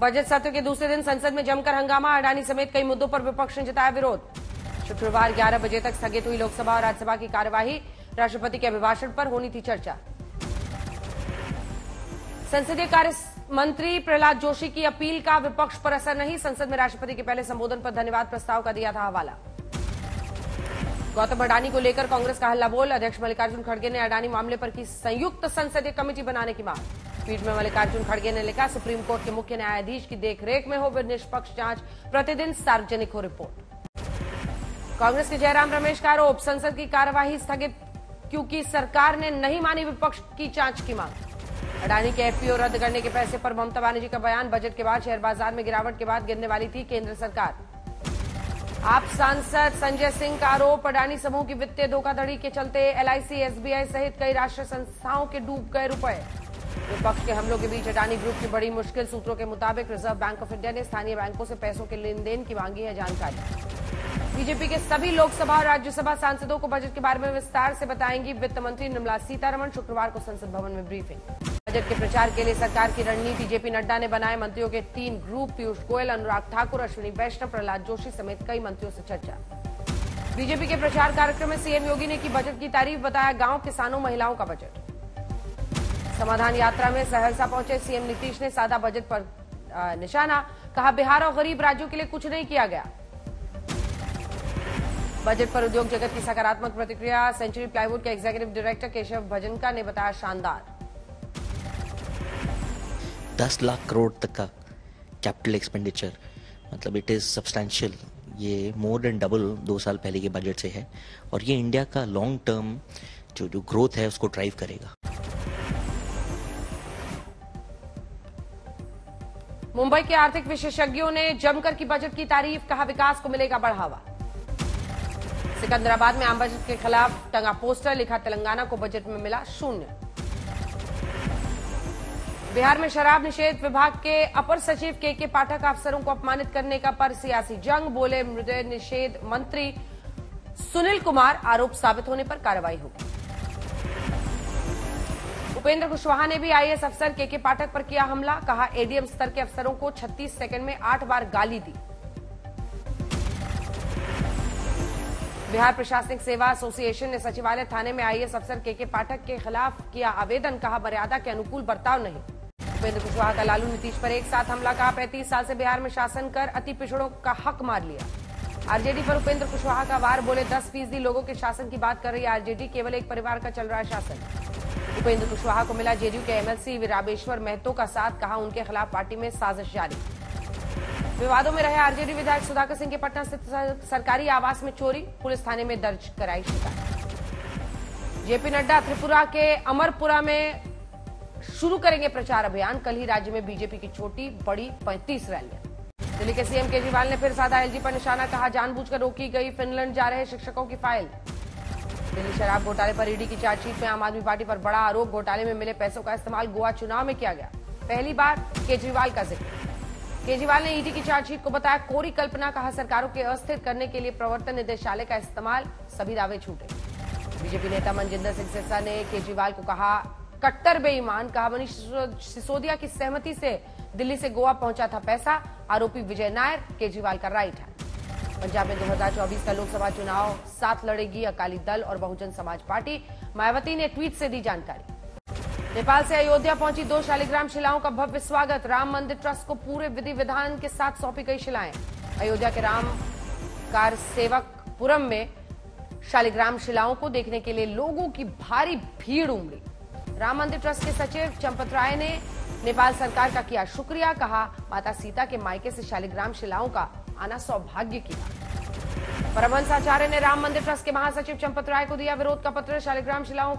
Budget सत्र के दूसरे दिन संसद में जमकर हंगामा। अडानी समेत कई मुद्दों पर विपक्ष ने जताया विरोध। शुक्रवार 11 बजे तक स्थगित हुई लोकसभा और राज्यसभा की कार्यवाही। राष्ट्रपति के अभिभाषण पर होनी थी चर्चा। संसदीय कार्य मंत्री प्रहलाद जोशी की अपील का विपक्ष पर असर नहीं। संसद में राष्ट्रपति के पहले संबोधन पर धन्यवाद प्रस्ताव का दिया था हवाला। गौतम अडानी को लेकर कांग्रेस का हल्ला बोल। अध्यक्ष मल्लिकार्जुन खड़गे ने अडानी मामले पर की संयुक्त संसदीय कमेटी बनाने की मांग। ट्वीट में मल्लिकार्जुन खड़गे ने लिखा, सुप्रीम कोर्ट के मुख्य न्यायाधीश की देखरेख में हो निष्पक्ष जांच, प्रतिदिन सार्वजनिक हो रिपोर्ट। कांग्रेस के जयराम रमेश का आरोप, संसद की कार्यवाही स्थगित क्योंकि सरकार ने नहीं मानी विपक्ष की जांच की मांग। अडानी के एफपीओ रद्द करने के फैसले पर ममता बनर्जी का बयान, बजट के बाद शेयर बाजार में गिरावट के बाद गिरने वाली थी केंद्र सरकार। आप सांसद संजय सिंह का आरोप, अडानी समूह की वित्तीय धोखाधड़ी के चलते एलआईसी, एसबीआई सहित कई राष्ट्रीय संस्थाओं के डूब गए रुपए। विपक्ष के हमलों के बीच अडानी ग्रुप की बड़ी मुश्किल। सूत्रों के मुताबिक रिजर्व बैंक ऑफ इंडिया ने स्थानीय बैंकों से पैसों के लेन देन की मांगी है जानकारी। बीजेपी के सभी लोकसभा और राज्यसभा सांसदों को बजट के बारे में विस्तार से बताएंगी वित्त मंत्री निर्मला सीतारमण। शुक्रवार को संसद भवन में ब्रीफिंग। बजट के प्रचार के लिए सरकार की रणनीति जेपी नड्डा ने बनाए मंत्रियों के 3 ग्रुप। पीयूष गोयल, अनुराग ठाकुर, अश्विनी वैष्णव, प्रहलाद जोशी समेत कई मंत्रियों से चर्चा। बीजेपी के प्रचार कार्यक्रम में सीएम योगी ने की बजट की तारीफ, बताया गांव, किसानों, महिलाओं का बजट। समाधान यात्रा में सहरसा पहुंचे सीएम नीतीश ने साधा बजट पर निशाना, कहा बिहार और गरीब राज्यों के लिए कुछ नहीं किया गया। बजट पर उद्योग जगत की सकारात्मक प्रतिक्रिया। सेंचुरी प्लाईवुड के एग्जीक्यूटिव डायरेक्टर केशव भजनका ने बताया शानदार। 10 लाख करोड़ तक का कैपिटल एक्सपेंडिचर, मतलब इट इज सब्सटैंशियल। ये मोर देन डबल 2 साल पहले के बजट से है और ये इंडिया का लॉन्ग टर्म जो ग्रोथ है उसको ड्राइव करेगा। मुंबई के आर्थिक विशेषज्ञों ने जमकर की बजट की तारीफ, कहा विकास को मिलेगा बढ़ावा। सिकंदराबाद में आम बजट के खिलाफ टंगा पोस्टर, लिखा तेलंगाना को बजट में मिला 0। बिहार में शराब निषेध विभाग के अपर सचिव के पाठक अफसरों को अपमानित करने का पर सियासी जंग, बोले मृदय निषेध मंत्री सुनील कुमार, आरोप साबित होने पर कार्रवाई होगी। उपेंद्र कुशवाहा ने भी आईएएस अफसर के पाठक पर किया हमला, कहा एडीएम स्तर के अफसरों को 36 सेकंड में 8 बार गाली दी। बिहार प्रशासनिक सेवा एसोसिएशन ने सचिवालय थाने में आईएएस अफसर के पाठक के खिलाफ किया आवेदन, कहा मर्यादा के अनुकूल बर्ताव नहीं। उपेंद्र कुशवाहा का लालू नीतीश पर एक साथ हमला, कहा 35 साल से बिहार में शासन कर अति पिछड़ों का हक मार लिया। आरजेडी पर उपेंद्र कुशवाहा का वार, बोले 10% लोगों के शासन की बात कर रही है आरजेडी, केवल एक परिवार का चल रहा है शासन। उपेंद्र कुशवाहा को मिला जेडीयू के एमएलसी रामेश्वर महतो का साथ, कहा उनके खिलाफ पार्टी में साजिश जारी। विवादों में रहे आरजेडी विधायक सुधाकर सिंह के पटना स्थित सरकारी आवास में चोरी, पुलिस थाने में दर्ज कराई शिकायत। जेपी नड्डा त्रिपुरा के अमरपुरा में शुरू करेंगे प्रचार अभियान। कल ही राज्य में बीजेपी की छोटी बड़ी 35 रैलियां। दिल्ली के सीएम केजरीवाल ने फिर साधा एलजी पर निशाना, कहा जानबूझकर रोकी गई फिनलैंड जा रहे शिक्षकों की फाइल। दिल्ली शराब घोटाले पर ईडी की चार्जशीट में आम आदमी पार्टी पर बड़ा आरोप, घोटाले में मिले पैसों का इस्तेमाल गोवा चुनाव में किया गया। पहली बार केजरीवाल का जिक्र। केजरीवाल ने ईडी की चार्जशीट को बताया कोरी कल्पना, कहा सरकारों के अस्थिर करने के लिए प्रवर्तन निदेशालय का इस्तेमाल, सभी दावे छूटे। बीजेपी नेता मनजिंदर सिंह सिरसा ने केजरीवाल को कहा कट्टर बेईमान, कहा मनीष सिसोदिया की सहमति से दिल्ली से गोवा पहुंचा था पैसा। आरोपी विजय नायर केजरीवाल का राइट हैंड। पंजाब में 2024 का लोकसभा चुनाव साथ लड़ेगी अकाली दल और बहुजन समाज पार्टी, मायावती ने ट्वीट से दी जानकारी। नेपाल से अयोध्या पहुंची 2 शालिग्राम शिलाओं का भव्य स्वागत। राम मंदिर ट्रस्ट को पूरे विधि विधान के साथ सौंपी गई शिलाएं। अयोध्या के राम कार सेवकपुरम में शालिग्राम शिलाओं को देखने के लिए लोगों की भारी भीड़ उमड़ी। राम मंदिर ट्रस्ट के सचिव चंपत राय ने नेपाल सरकार का किया शुक्रिया, कहा माता सीता के मायके से शालिग्राम शिलाओं का आना सौभाग्य की बात। परमहंस आचार्य ने राम मंदिर ट्रस्ट के महासचिव चंपत राय को दिया विरोध का पत्र, शालिग्राम शिलाओं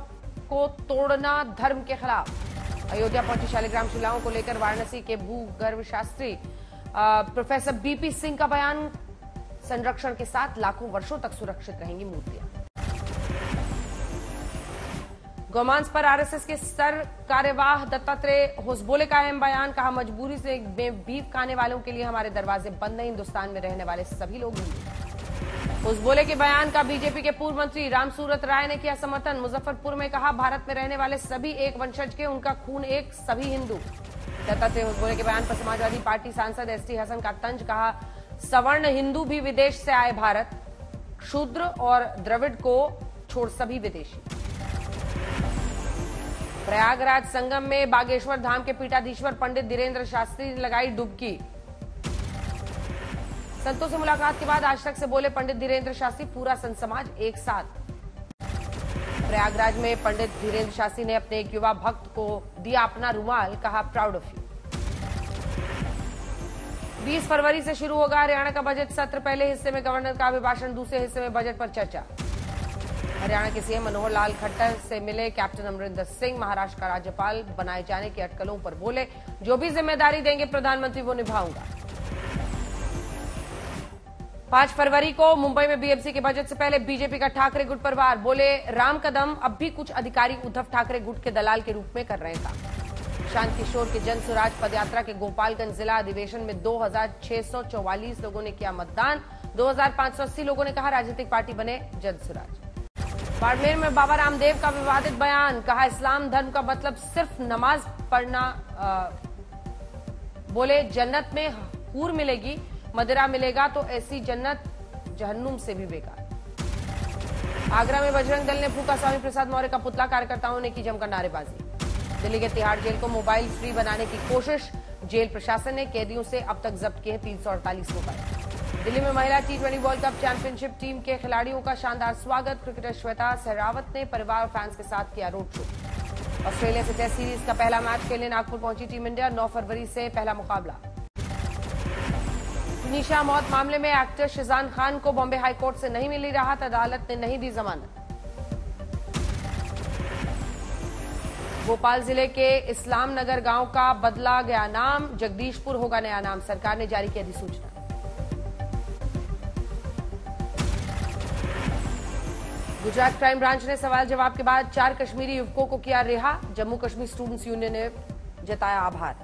को तोड़ना धर्म के खिलाफ। अयोध्या पहुंची शालिग्राम शिलाओं को लेकर वाराणसी के भूगर्भ शास्त्री प्रोफेसर बीपी सिंह का बयान, संरक्षण के साथ लाखों वर्षों तक सुरक्षित रहेंगी मूर्तियां। गौमांस पर आरएसएस के सर कार्यवाह दत्तात्रेय होसबोले का अहम बयान, कहा मजबूरी से बीफ खाने वालों के लिए हमारे दरवाजे बंद नहीं, हिंदुस्तान में रहने वाले सभी लोग हिंदू। होसबोले के बयान का बीजेपी के पूर्व मंत्री रामसूरत राय ने किया समर्थन। मुजफ्फरपुर में कहा भारत में रहने वाले सभी एक वंशज के, उनका खून एक, सभी हिंदू। दत्तात्रेय होसबोले के बयान पर समाजवादी पार्टी सांसद एसटी हसन का तंज, कहा सवर्ण हिंदू भी विदेश से आए भारत, शूद्र और द्रविड़ को छोड़ सभी विदेशी। प्रयागराज संगम में बागेश्वर धाम के पीठाधीश्वर पंडित धीरेन्द्र शास्त्री ने लगाई डुबकी। संतों से मुलाकात के बाद आज तक से बोले पंडित धीरेन्द्र शास्त्री, पूरा संत समाज एक साथ। प्रयागराज में पंडित धीरेन्द्र शास्त्री ने अपने एक युवा भक्त को दिया अपना रुमाल, कहा प्राउड ऑफ यू। 20 फरवरी से शुरू होगा हरियाणा का बजट सत्र। पहले हिस्से में गवर्नर का अभिभाषण, दूसरे हिस्से में बजट पर चर्चा। हरियाणा के सीएम मनोहर लाल खट्टर से मिले कैप्टन अमरिंदर सिंह। महाराष्ट्र का राज्यपाल बनाए जाने की अटकलों पर बोले, जो भी जिम्मेदारी देंगे प्रधानमंत्री वो निभाऊंगा। 5 फरवरी को मुंबई में बीएमसी के बजट से पहले बीजेपी का ठाकरे गुट परिवार, बोले राम कदम अब भी कुछ अधिकारी उद्धव ठाकरे गुट के दलाल के रूप में कर रहे हैं काम। शांत किशोर के जन स्वराज पदयात्रा के गोपालगंज जिला अधिवेशन में 2644 लोगों ने किया मतदान। 2580 लोगों ने कहा राजनीतिक पार्टी बने जन स्वराज। बाड़मेर में बाबा रामदेव का विवादित बयान, कहा इस्लाम धर्म का मतलब सिर्फ नमाज पढ़ना। बोले जन्नत में हूर मिलेगी, मदिरा मिलेगा तो ऐसी जन्नत जहन्नुम से भी बेकार। आगरा में बजरंग दल ने फूका स्वामी प्रसाद मौर्य का पुतला, कार्यकर्ताओं ने की जमकर नारेबाजी। दिल्ली के तिहाड़ जेल को मोबाइल फ्री बनाने की कोशिश, जेल प्रशासन ने कैदियों से अब तक जब्त किए 348 मोबाइल। दिल्ली में महिला T20 world cup championship team के खिलाड़ियों का शानदार स्वागत। क्रिकेटर श्वेता सहरावत ने परिवार और फैंस के साथ किया रोड शो। ऑस्ट्रेलिया से टेस्ट सीरीज का पहला मैच खेलने नागपुर पहुंची टीम इंडिया। 9 फरवरी से पहला मुकाबला। निशा मौत मामले में एक्टर शिजान खान को बॉम्बे हाईकोर्ट से नहीं मिली राहत, अदालत ने नहीं दी जमानत। भोपाल जिले के इस्लाम नगर गांव का बदला गया नाम, जगदीशपुर होगा नया नाम, सरकार ने जारी की अधिसूचना। गुजरात क्राइम ब्रांच ने सवाल जवाब के बाद 4 कश्मीरी युवकों को किया रिहा। जम्मू कश्मीर स्टूडेंट्स यूनियन ने जताया आभार।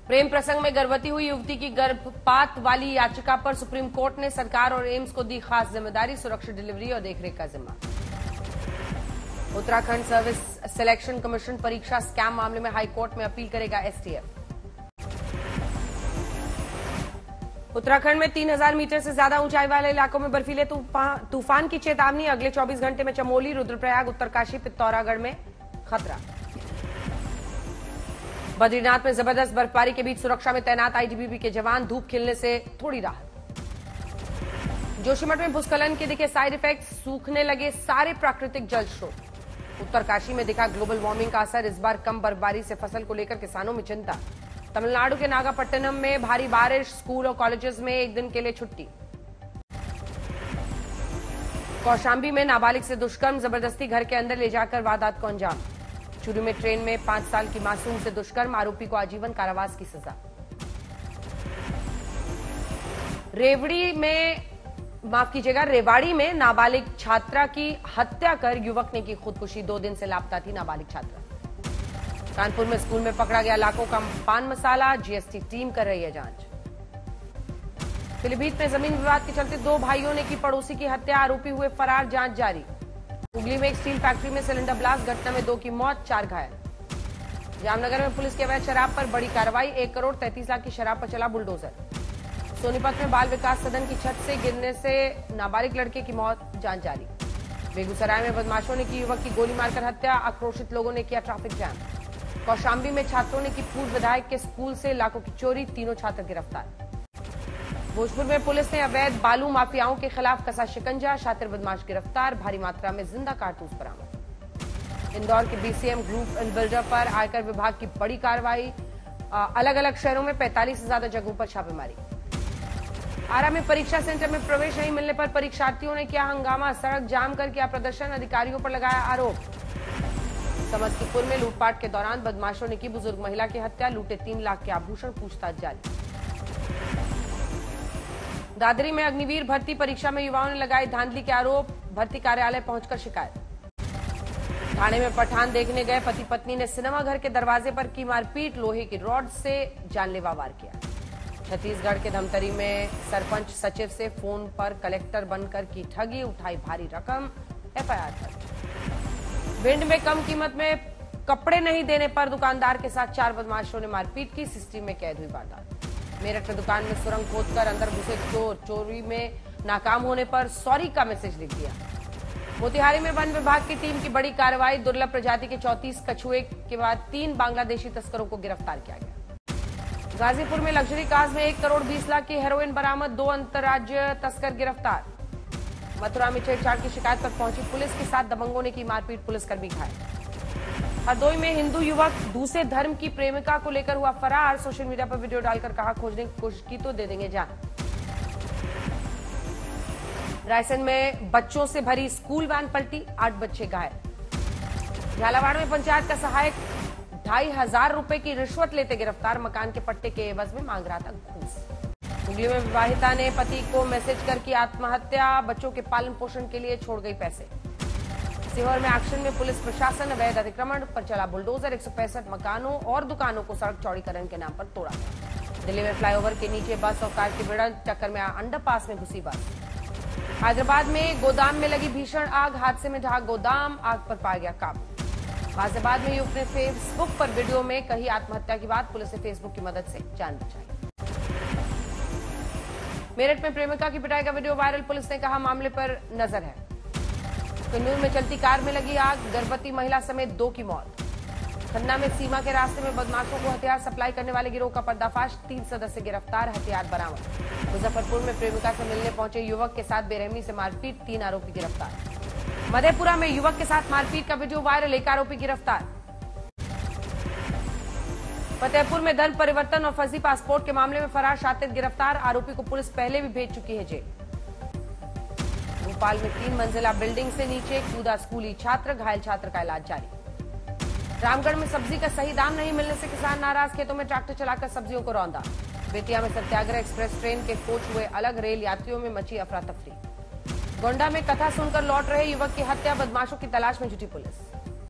प्रेम प्रसंग में गर्भवती हुई युवती की गर्भपात वाली याचिका पर सुप्रीम कोर्ट ने सरकार और एम्स को दी खास जिम्मेदारी, सुरक्षित डिलीवरी और देखरेख का जिम्मा। उत्तराखंड सर्विस सिलेक्शन कमीशन परीक्षा स्कैम मामले में हाईकोर्ट में अपील करेगा एसटीएफ। उत्तराखंड में 3000 मीटर से ज्यादा ऊंचाई वाले इलाकों में बर्फीले तूफान की चेतावनी। अगले 24 घंटे में चमोली, रुद्रप्रयाग, उत्तरकाशी, पिथौरागढ़ में खतरा। बद्रीनाथ में जबरदस्त बर्फबारी के बीच सुरक्षा में तैनात आईटीबीपी के जवान, धूप खिलने से थोड़ी राहत। जोशीमठ में भूस्खलन के दिखे साइड इफेक्ट्स, सूखने लगे सारे प्राकृतिक जल स्रोत। उत्तरकाशी में दिखा ग्लोबल वार्मिंग का असर, इस बार कम बर्फबारी से फसल को लेकर किसानों में चिंता। तमिलनाडु के नागापट्टनम में भारी बारिश, स्कूल और कॉलेजेस में एक दिन के लिए छुट्टी। कौशांबी में नाबालिग से दुष्कर्म, जबरदस्ती घर के अंदर ले जाकर वारदात को अंजाम। चूरू में ट्रेन में 5 साल की मासूम से दुष्कर्म, आरोपी को आजीवन कारावास की सजा। रेवाड़ी में नाबालिग छात्रा की हत्या कर युवक ने की खुदकुशी। 2 दिन से लापता थी नाबालिग छात्रा। कानपुर में स्कूल में पकड़ा गया लाखों का पान मसाला, जीएसटी टीम कर रही है जांच। पीलीभीत में जमीन विवाद के चलते 2 भाइयों ने की पड़ोसी की हत्या, आरोपी हुए फरार, जांच जारी। हुगली में एक स्टील फैक्ट्री में सिलेंडर ब्लास्ट, घटना में 2 की मौत, 4 घायल। जामनगर में पुलिस के अवैध शराब पर बड़ी कार्रवाई, 1 करोड़ 33 लाख की शराब पर चला बुलडोजर। सोनीपत में बाल विकास सदन की छत से गिरने से नाबालिग लड़के की मौत, जांच जारी। बेगूसराय में बदमाशों ने की युवक की गोली मारकर हत्या, आक्रोशित लोगों ने किया ट्रैफिक जाम। कौशांबी में छात्रों ने की पूर्व विधायक के स्कूल से लाखों की चोरी, 3 छात्र गिरफ्तार। भोजपुर में पुलिस ने अवैध बालू माफियाओं के खिलाफ कसा शिकंजा, शातिर बदमाश गिरफ्तार, भारी मात्रा में जिंदा कारतूस बरामद। इंदौर के बीसीएम ग्रुप बिल्डर पर आयकर विभाग की बड़ी कार्रवाई, अलग अलग शहरों में 45 से ज्यादा जगहों पर छापेमारी। आरा में परीक्षा सेंटर में प्रवेश नहीं मिलने पर परीक्षार्थियों ने किया हंगामा, सड़क जाम कर किया प्रदर्शन, अधिकारियों पर लगाया आरोप। समस्तीपुर में लूटपाट के दौरान बदमाशों ने की बुजुर्ग महिला की हत्या, लूटे 3 लाख के आभूषण, पूछताछ जारी। दादरी में अग्निवीर भर्ती परीक्षा में युवाओं ने लगाए धांधली के आरोप, भर्ती कार्यालय पहुंचकर शिकायत। थाने में पठान देखने गए पति पत्नी ने सिनेमा घर के दरवाजे पर की मारपीट, लोहे की रॉड से जानलेवा वार किया। छत्तीसगढ़ के धमतरी में सरपंच सचिव से फोन पर कलेक्टर बनकर की ठगी, उठाई भारी रकम, एफआईआर दर्ज। भिंड में कम कीमत में कपड़े नहीं देने पर दुकानदार के साथ 4 बदमाशों ने मारपीट की, सीसीटीवी में कैद हुई वारदात। मेरठ में दुकान में सुरंग खोदकर अंदर घुसे चोर, चोरी में नाकाम होने पर सॉरी का मैसेज लिख दिया। मोतिहारी में वन विभाग की टीम की बड़ी कार्रवाई, दुर्लभ प्रजाति के 34 कछुए के बाद 3 बांग्लादेशी तस्करों को गिरफ्तार किया गया। गाजीपुर में लग्जरी कार में 1 करोड़ 20 लाख की हेरोइन बरामद, 2 अंतर्राज्यीय तस्कर गिरफ्तार। मथुरा में छेड़छाड़ की शिकायत पर पहुंची पुलिस के साथ दबंगों ने की मारपीट, पुलिसकर्मी घायल। हरदोई में हिंदू युवक दूसरे धर्म की प्रेमिका को लेकर हुआ फरार, सोशल मीडिया पर वीडियो डालकर कहा खोजने की कोशिश की तो दे देंगे जान। रायसेन में बच्चों से भरी स्कूल वैन पलटी, 8 बच्चे घायल। झालावाड़ में पंचायत का सहायक 2,500 रुपए की रिश्वत लेते गिरफ्तार, मकान के पट्टे के एवज में मांग रहा था घूस। हुगली में विवाहिता ने पति को मैसेज कर की आत्महत्या, बच्चों के पालन पोषण के लिए छोड़ गई पैसे। सीहोर में एक्शन में पुलिस प्रशासन, अवैध अतिक्रमण पर चला बुलडोजर, 165 मकानों और दुकानों को सड़क चौड़ीकरण के नाम पर तोड़ा। दिल्ली में फ्लाईओवर के नीचे बस और कार की भिड़ंत, टक्कर में अंडरपास में घुसी बस। हैदराबाद में गोदाम में लगी भीषण आग, हादसे में ढहा गोदाम, आग पर पाया गया काबू। गाजियाबाद में युवक ने फेसबुक पर वीडियो में कही आत्महत्या की बात, पुलिस ने फेसबुक की मदद से जान बचाई। मेरठ में प्रेमिका की पिटाई का वीडियो वायरल, पुलिस ने कहा मामले पर नजर है। कन्नूर में चलती कार में लगी आग, गर्भवती महिला समेत 2 की मौत। खन्ना में सीमा के रास्ते में बदमाशों को हथियार सप्लाई करने वाले गिरोह का पर्दाफाश, 3 सदस्य गिरफ्तार, हथियार बरामद। मुजफ्फरपुर में प्रेमिका से मिलने पहुंचे युवक के साथ बेरहमी से मारपीट, 3 आरोपी गिरफ्तार। मधेपुरा में युवक के साथ मारपीट का वीडियो वायरल, 1 आरोपी गिरफ्तार। फतेहपुर में धर्म परिवर्तन और फर्जी पासपोर्ट के मामले में फरार शातिर गिरफ्तार, आरोपी को पुलिस पहले भी भेज चुकी है जेल। भोपाल में 3 मंजिला बिल्डिंग से नीचे कूदा स्कूली छात्र, घायल छात्र का इलाज जारी। रामगढ़ में सब्जी का सही दाम नहीं मिलने से किसान नाराज, खेतों में ट्रैक्टर चलाकर सब्जियों को रौंदा। बेतिया में सत्याग्रह, एक्सप्रेस ट्रेन के कोच हुए अलग, रेल यात्रियों में मची अफरा तफरी। गोंडा में कथा सुनकर लौट रहे युवक की हत्या, बदमाशों की तलाश में जुटी पुलिस।